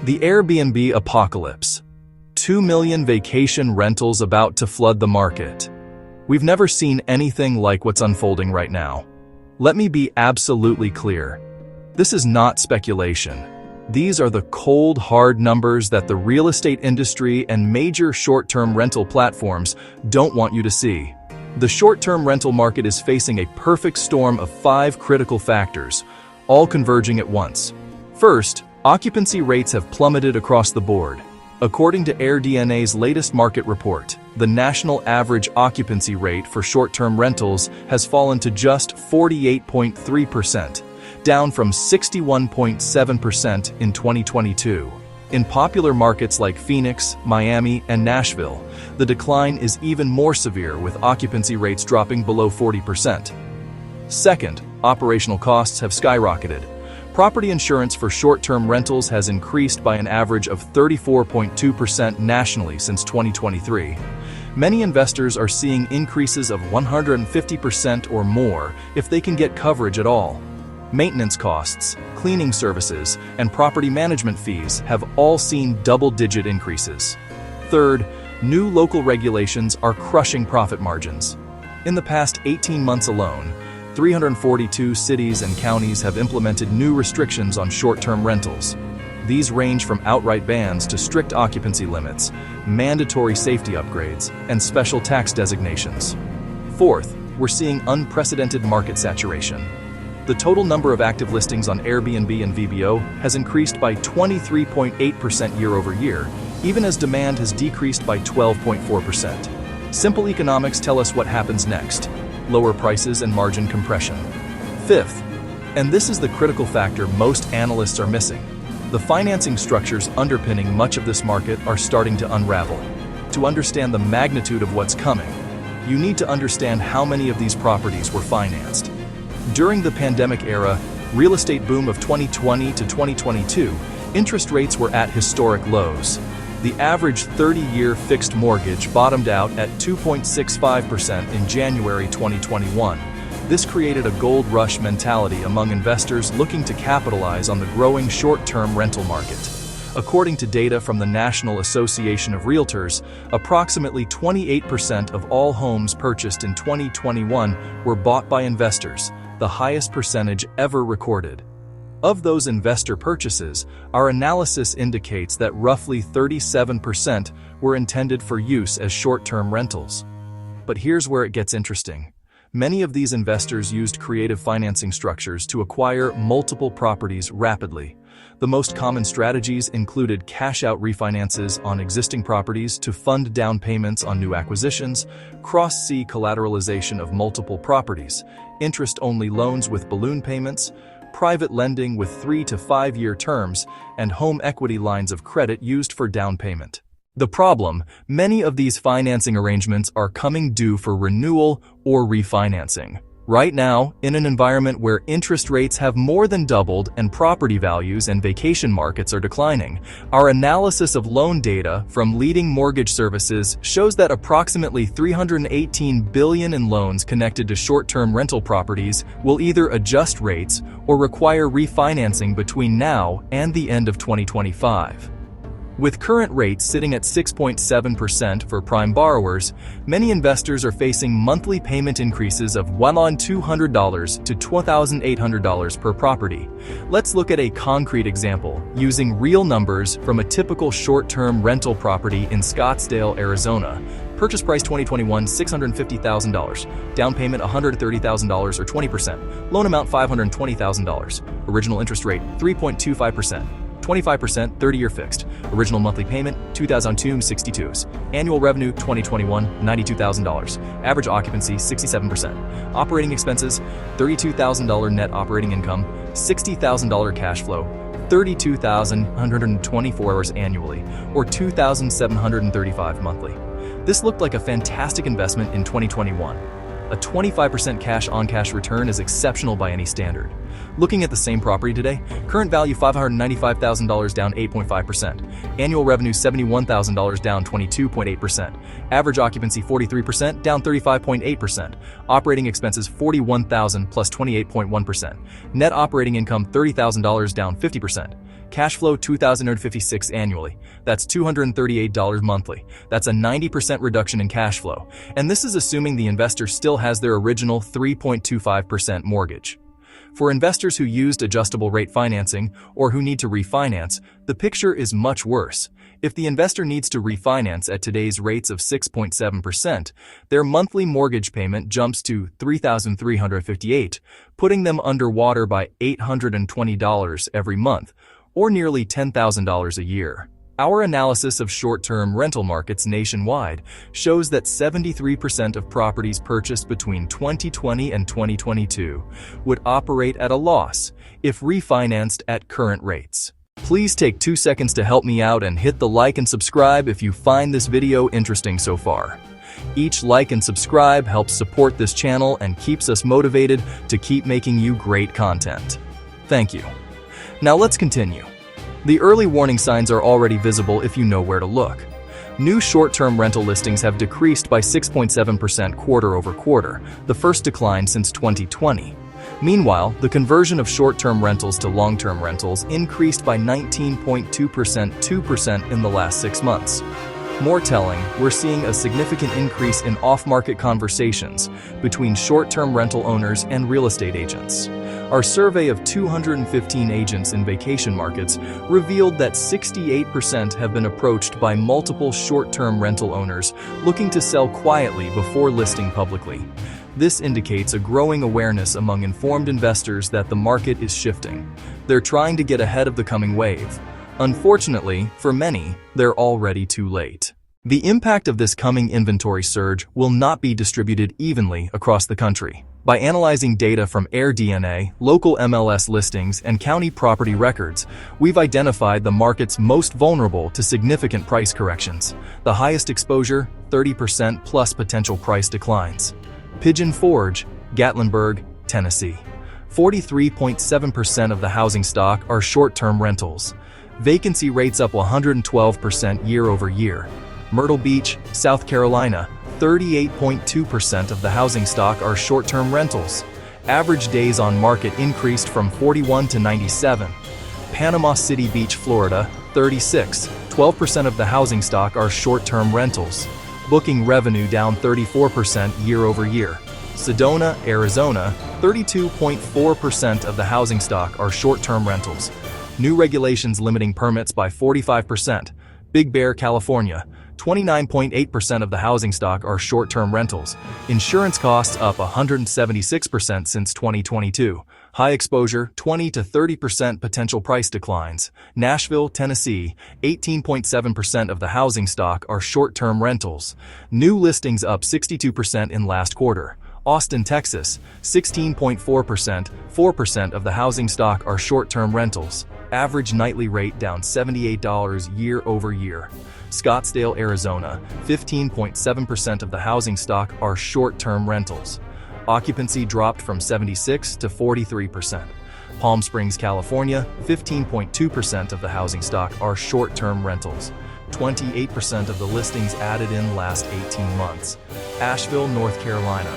The Airbnb apocalypse. 2 million vacation rentals about to flood the market. We've never seen anything like what's unfolding right now. Let me be absolutely clear. This is not speculation. These are the cold, hard numbers that the real estate industry and major short-term rental platforms don't want you to see. The short-term rental market is facing a perfect storm of 5 critical factors, all converging at once. First, occupancy rates have plummeted across the board. According to AirDNA's latest market report, the national average occupancy rate for short-term rentals has fallen to just 48.3%, down from 61.7% in 2022. In popular markets like Phoenix, Miami, and Nashville, the decline is even more severe, with occupancy rates dropping below 40%. Second, operational costs have skyrocketed. Property insurance for short-term rentals has increased by an average of 34.2% nationally since 2023. Many investors are seeing increases of 150% or more if they can get coverage at all. Maintenance costs, cleaning services, and property management fees have all seen double-digit increases. Third, new local regulations are crushing profit margins. In the past 18 months alone, 342 cities and counties have implemented new restrictions on short-term rentals. These range from outright bans to strict occupancy limits, mandatory safety upgrades, and special tax designations. Fourth, we're seeing unprecedented market saturation. The total number of active listings on Airbnb and VBO has increased by 23.8% year-over-year, even as demand has decreased by 12.4%. Simple economics tell us what happens next: lower prices and margin compression. Fifth, and this is the critical factor most analysts are missing, the financing structures underpinning much of this market are starting to unravel. To understand the magnitude of what's coming, you need to understand how many of these properties were financed. During the pandemic era, real estate boom of 2020 to 2022, interest rates were at historic lows. The average 30-year fixed mortgage bottomed out at 2.65% in January 2021. This created a gold rush mentality among investors looking to capitalize on the growing short-term rental market. According to data from the National Association of Realtors, approximately 28% of all homes purchased in 2021 were bought by investors, the highest percentage ever recorded. Of those investor purchases, our analysis indicates that roughly 37% were intended for use as short-term rentals. But here's where it gets interesting. Many of these investors used creative financing structures to acquire multiple properties rapidly. The most common strategies included cash-out refinances on existing properties to fund down payments on new acquisitions, cross-C collateralization of multiple properties, interest-only loans with balloon payments, private lending with 3 to 5 year terms, and home equity lines of credit used for down payment. The problem: many of these financing arrangements are coming due for renewal or refinancing. Right now, in an environment where interest rates have more than doubled and property values and vacation markets are declining, our analysis of loan data from leading mortgage services shows that approximately $318 billion in loans connected to short-term rental properties will either adjust rates or require refinancing between now and the end of 2025. With current rates sitting at 6.7% for prime borrowers, many investors are facing monthly payment increases of $1,200 to $2,800 per property. Let's look at a concrete example using real numbers from a typical short-term rental property in Scottsdale, Arizona. Purchase price 2021 $650,000. Down payment $130,000 or 20%. Loan amount $520,000. Original interest rate 3.25%. 25% 30-year fixed. Original monthly payment $2,262. Annual revenue 2021 $92,000. Average occupancy 67%. Operating expenses $32,000 net operating income, $60,000 cash flow, 32,124 hours annually, or 2,735 monthly. This looked like a fantastic investment in 2021. A 25% cash-on-cash return is exceptional by any standard. Looking at the same property today, current value $595,000 down 8.5%. Annual revenue $71,000 down 22.8%. Average occupancy 43% down 35.8%. Operating expenses $41,000 plus 28.1%. Net operating income $30,000 down 50%. Cash flow $2,056 annually. That's $238 monthly. That's a 90% reduction in cash flow. And this is assuming the investor still has their original 3.25% mortgage. For investors who used adjustable rate financing or who need to refinance, the picture is much worse. If the investor needs to refinance at today's rates of 6.7%, their monthly mortgage payment jumps to $3,358, putting them underwater by $820 every month, or nearly $10,000 a year. Our analysis of short-term rental markets nationwide shows that 73% of properties purchased between 2020 and 2022 would operate at a loss if refinanced at current rates. Please take 2 seconds to help me out and hit the like and subscribe if you find this video interesting so far. Each like and subscribe helps support this channel and keeps us motivated to keep making you great content. Thank you. Now let's continue. The early warning signs are already visible if you know where to look. New short-term rental listings have decreased by 6.7% quarter-over-quarter, the first decline since 2020. Meanwhile, the conversion of short-term rentals to long-term rentals increased by 19.2% in the last 6 months. More telling, we're seeing a significant increase in off-market conversations between short-term rental owners and real estate agents. Our survey of 215 agents in vacation markets revealed that 68% have been approached by multiple short-term rental owners looking to sell quietly before listing publicly. This indicates a growing awareness among informed investors that the market is shifting. They're trying to get ahead of the coming wave. Unfortunately, for many, they're already too late. The impact of this coming inventory surge will not be distributed evenly across the country. By analyzing data from AirDNA, local MLS listings, and county property records, we've identified the markets most vulnerable to significant price corrections. The highest exposure, 30% plus potential price declines. Pigeon Forge, Gatlinburg, Tennessee. 43.7% of the housing stock are short-term rentals. Vacancy rates up 112% year-over-year. Myrtle Beach, South Carolina, 38.2% of the housing stock are short-term rentals. Average days on market increased from 41 to 97. Panama City Beach, Florida, 36. 12% of the housing stock are short-term rentals. Booking revenue down 34% year-over-year. Sedona, Arizona, 32.4% of the housing stock are short-term rentals. New regulations limiting permits by 45%. Big Bear, California, 29.8% of the housing stock are short-term rentals. Insurance costs up 176% since 2022. High exposure, 20 to 30% potential price declines. Nashville, Tennessee, 18.7% of the housing stock are short-term rentals. New listings up 62% in last quarter. Austin, Texas, 16.4%, 4% of the housing stock are short-term rentals. Average nightly rate down $78 year-over-year. Scottsdale, Arizona, 15.7% of the housing stock are short-term rentals. Occupancy dropped from 76 to 43%. Palm Springs, California, 15.2% of the housing stock are short-term rentals. 28% of the listings added in last 18 months. Asheville, North Carolina,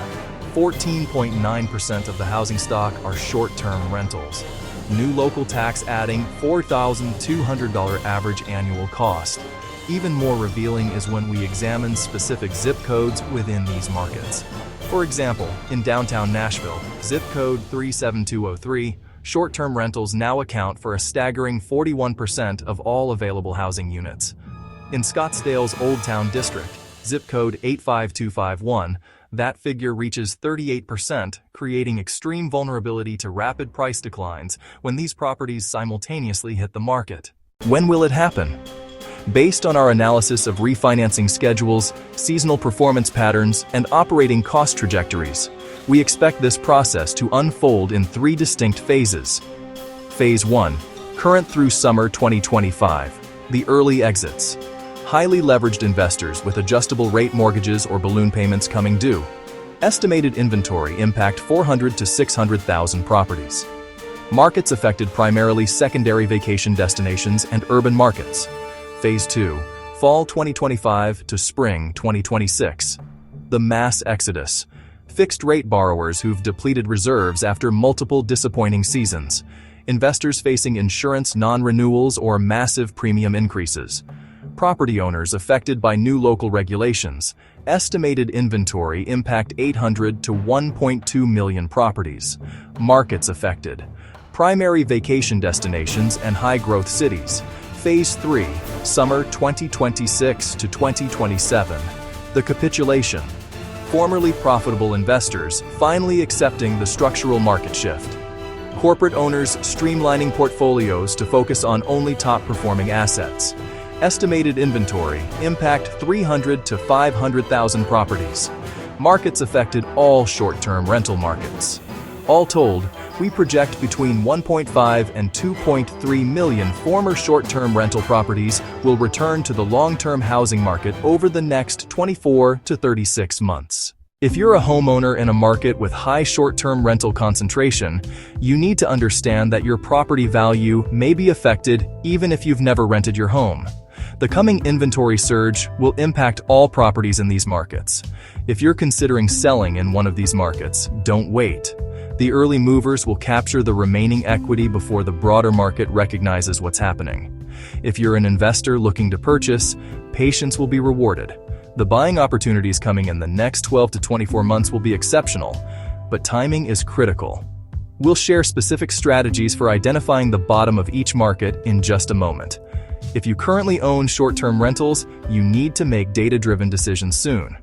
14.9% of the housing stock are short-term rentals. New local tax adding $4,200 average annual cost. Even more revealing is when we examine specific zip codes within these markets. For example, in downtown Nashville, zip code 37203, short-term rentals now account for a staggering 41% of all available housing units. In Scottsdale's Old Town District, zip code 85251, that figure reaches 38%, creating extreme vulnerability to rapid price declines when these properties simultaneously hit the market. When will it happen? Based on our analysis of refinancing schedules, seasonal performance patterns, and operating cost trajectories, we expect this process to unfold in 3 distinct phases. Phase 1, current through summer 2025, the early exits. Highly leveraged investors with adjustable rate mortgages or balloon payments coming due. Estimated inventory impact 400 to 600,000 properties. Markets affected primarily secondary vacation destinations and urban markets. Phase 2, fall 2025 to spring 2026. The mass exodus. Fixed-rate borrowers who've depleted reserves after multiple disappointing seasons. investors facing insurance non-renewals or massive premium increases, property owners affected by new local regulations. Estimated inventory impact 800 to 1.2 million properties. Markets affected: primary vacation destinations and high-growth cities. Phase 3, summer 2026 to 2027. The capitulation: formerly profitable investors finally accepting the structural market shift. Corporate owners streamlining portfolios to focus on only top-performing assets. Estimated inventory impact 300 to 500,000 properties. Markets affected: all short-term rental markets. All told, we project between 1.5 and 2.3 million former short-term rental properties will return to the long-term housing market over the next 24 to 36 months. If you're a homeowner in a market with high short-term rental concentration, you need to understand that your property value may be affected even if you've never rented your home. The coming inventory surge will impact all properties in these markets. If you're considering selling in one of these markets, don't wait. The early movers will capture the remaining equity before the broader market recognizes what's happening. If you're an investor looking to purchase, patience will be rewarded. The buying opportunities coming in the next 12 to 24 months will be exceptional, but timing is critical. We'll share specific strategies for identifying the bottom of each market in just a moment. If you currently own short-term rentals, you need to make data-driven decisions soon.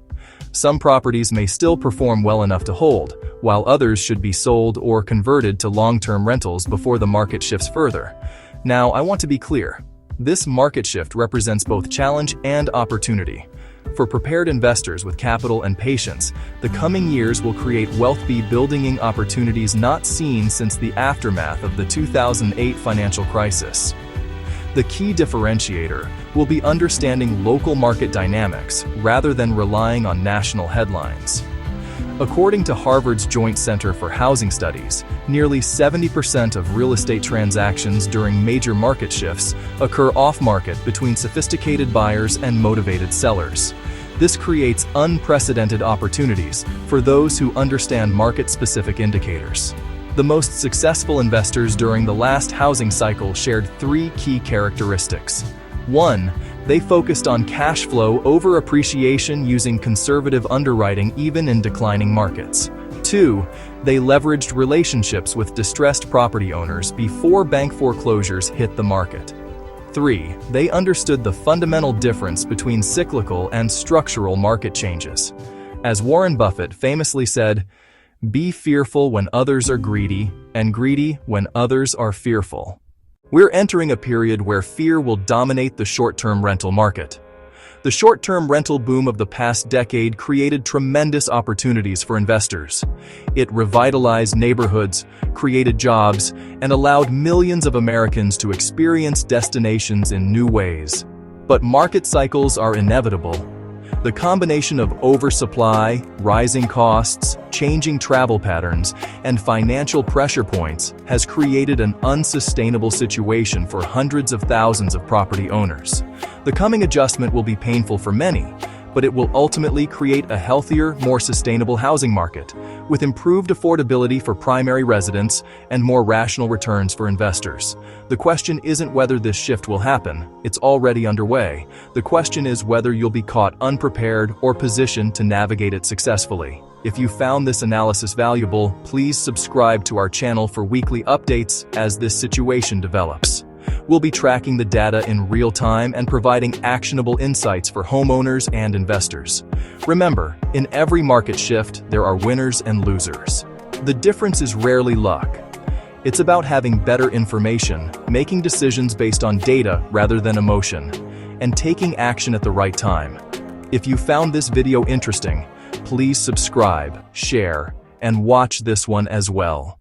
Some properties may still perform well enough to hold, while others should be sold or converted to long-term rentals before the market shifts further. Now, I want to be clear. This market shift represents both challenge and opportunity. For prepared investors with capital and patience, the coming years will create wealth-building opportunities not seen since the aftermath of the 2008 financial crisis. The key differentiator will be understanding local market dynamics rather than relying on national headlines. According to Harvard's Joint Center for Housing Studies, nearly 70% of real estate transactions during major market shifts occur off-market between sophisticated buyers and motivated sellers. This creates unprecedented opportunities for those who understand market-specific indicators. The most successful investors during the last housing cycle shared 3 key characteristics. 1. They focused on cash flow over appreciation using conservative underwriting even in declining markets. 2. They leveraged relationships with distressed property owners before bank foreclosures hit the market. 3. They understood the fundamental difference between cyclical and structural market changes. As Warren Buffett famously said, "Be fearful when others are greedy, and greedy when others are fearful." We're entering a period where fear will dominate the short-term rental market. The short-term rental boom of the past decade created tremendous opportunities for investors. It revitalized neighborhoods, created jobs, and allowed millions of Americans to experience destinations in new ways. But market cycles are inevitable. The combination of oversupply, rising costs, changing travel patterns, and financial pressure points has created an unsustainable situation for hundreds of thousands of property owners. The coming adjustment will be painful for many, but it will ultimately create a healthier, more sustainable housing market, with improved affordability for primary residents and more rational returns for investors. The question isn't whether this shift will happen, it's already underway. The question is whether you'll be caught unprepared or positioned to navigate it successfully. If you found this analysis valuable, please subscribe to our channel for weekly updates as this situation develops. We'll be tracking the data in real time and providing actionable insights for homeowners and investors. Remember, in every market shift, there are winners and losers. The difference is rarely luck. It's about having better information, making decisions based on data rather than emotion, and taking action at the right time. If you found this video interesting, please subscribe, share, and watch this one as well.